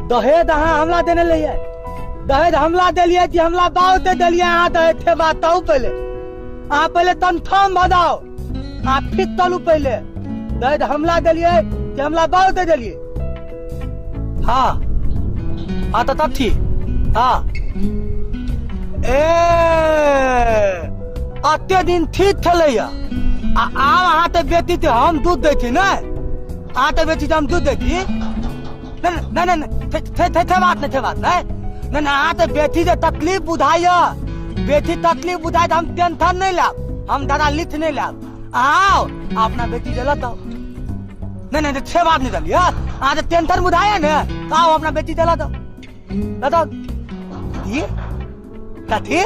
दहेज अहाँ हमला देने लिए दहेज हमला दिलिए कि हमला बाव दे दिलिए अहाँ दहेज थे बात ताऊ पहले अहाँ पहले तनथम भदाओ अहाँ फिर तलू पहले दहेज हमला दिलिए कि हमला बाव दे दिलिए। हाँ हाँ तो तब थी हाँ ए अत्ते दिन ठीक थे अहाँ तो बेटी थे हम दूध देती ना अहाँ तो बेटी हम दूध देती नहीं थे बात नहीं अहाँ तो बेटी से तकलीफ बुझाइए बेटी तकलीफ बुझाए हम टेंशन नहीं लाब हम दादा लिथ नहीं लाब आओ अपना बेटी दिला तो नहीं छह बात नहीं चलिए अहाँ तो टेंशन बुझाए ना आओ अपना बेटी दिला तो दादा कथी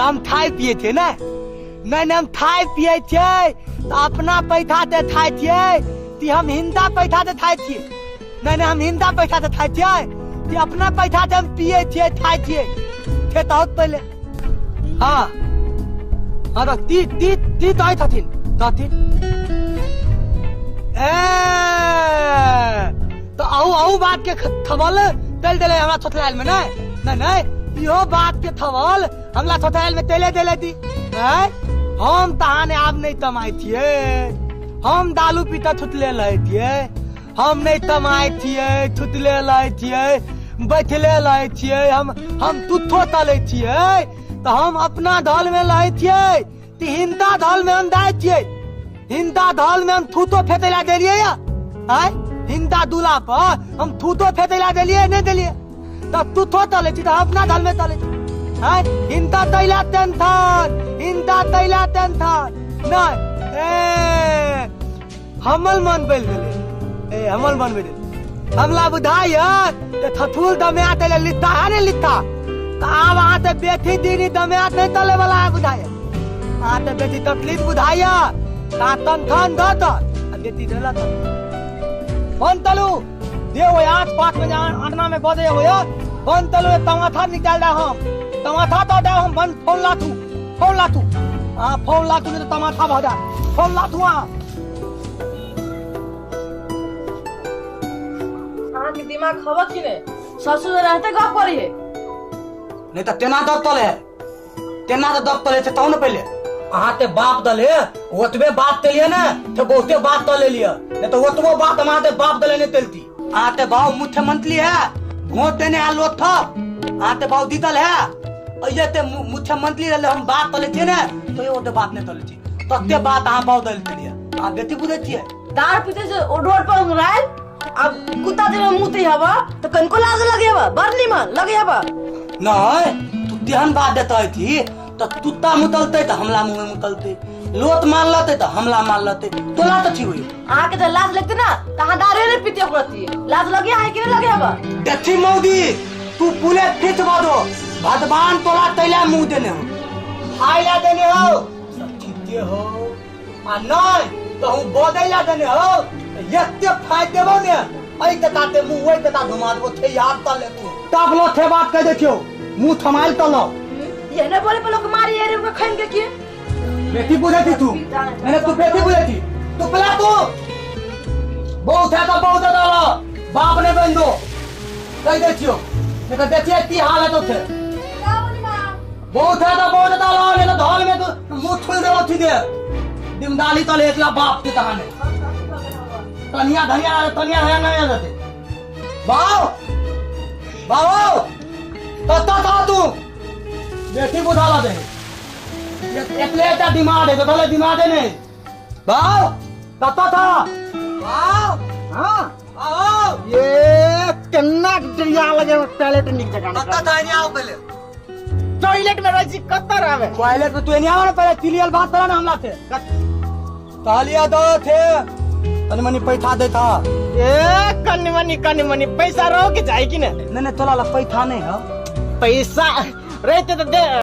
हम थाई पिए थे ना नहीं हम थाई पिए थे तो अपना पैसा दे थाई थे हम हिंदा पैसा दे थाई थे नहीं हम हिंदा पैसा दे थाई थे अपना पैसा दे हम पिए थे थाई थे तो पहले हाँ हाँ तो ती तो आई तो आऊ बात के थवल तेल दिले हमरा थोथलाल में नहीं यो बात के थवल हमला थोथलाल में तेले दिले दी हम तहाने आप नहीं तमाई थिए हम दालू पीता थुतले लाए थिए हम नहीं तमाई थिए थुतले लाए थिए बैठले लाए थिए हम तुथो तले थिए तो हम अपना धल में लाए थिए ती हिंदा धल में हम दाए थिए हिंदा धल में हम थूतो फेतेला देलिए या हिंदा दूल्हा पर हम थूतो फेतेला देलिए नहीं देलिए तो तुथो तले थी तो अपना धल में तले हिंदा तैला टेंथन नहीं हमल मन बेल गेले हमल मन बेल हमला बुधाय ते थथुल दमे आते लिथा है ने लिथा तो अब आते बेटी दीनी दमे आते नहीं तले वाला है बुधाय आते बेटी तकलीफ बुधाय का तनथन दत बेटी देला तो फोन तलू देव 8-5 बजे आटना में बजे हो फोन तलू तमाथा निकाल दा हम तमाथा तो दे हम बंद फोन लाथू हां फोन लाथू ने तमाथा भजा फोन लाथू हां के दिमाग खबत कि ने ससुर रहते गप करी है नहीं तो तेना दब तले तेना तो दब तले तो न पहले अहाँ ते बाप दले ओतबे बात तलिए ना तो बहुते बात तले लिया नहीं तो ओतबो बात हमारे बाप दले ने तलती अहाँ ते बाव मुख्यमंत्री है वोट देने आ लो था अहाँ ते बाव दीदल है ये ते मुख्यमंत्री रहले हम बात तले थे ना तो ये ओते बात नहीं तले थी तत्ते बात अहाँ बाव दले तलिए अहाँ बेटी बुझे छिए दार पीते से रोड पर उड़ाल अब कुत्ता जे मुते हवा तो कनको लाज लगे हवा बरनी में लगे हवा नहीं तू ध्यान बात देता थी तो तुत्ता मुतलते तो हमला मुंह में मुतलते लोट मार लते तो हमला मार लते तोला तो ठीक हुई आके तो लाज लगते ना कहां दारे ने पीते पड़ती लाज लगे है कि नहीं लगे हवा देखी मौदी तू पुले फिट बादो भगवान तोला तैला मुंह देने हो खाइला देने हो सब ठीक हो आ नहीं तो हूं बोदैला देने हो यत्ते फायदे बने आई तताते मुंह वही तता घुमा दो थे याद तले तू तब लो थे बात कह देखियो मुंह थमाइल तलो ये ने बोले लोग मारी एरे को खाएंगे कि बेटी बुझे थी तू मैंने तू बेटी बुझे थी तू पला तू बहुत है तो बहुत है बाप ने बन दो कह देखियो नहीं तो देखिए की हाल है तो थे बहुत है तो बहुत डालो नहीं तो ढोल में तो मुंह छुल दे उठी दे दिमदाली तले एकला बाप के कहानी तनिया धनिया नहीं जाते बाओ तत्ता था तू बेटी बुझाला दे एकले eta दिमाग है तो तले दिमाग है नहीं बाओ तत्ता था बाओ हां आओ ये कन्ना चिड़िया लगे टॉयलेट निक जगह तत्ता था नहीं आओ पहले टॉयलेट में रही कत्तर आवे टॉयलेट में तू नहीं आओ ना पहले क्लियर बात करा ना हमला थे तालिया दो थे कनी मनी पैसा देता कनी मनी पैसा रहो के जाए कि नहीं तोला पैसा नहीं है पैसा रहते तो दे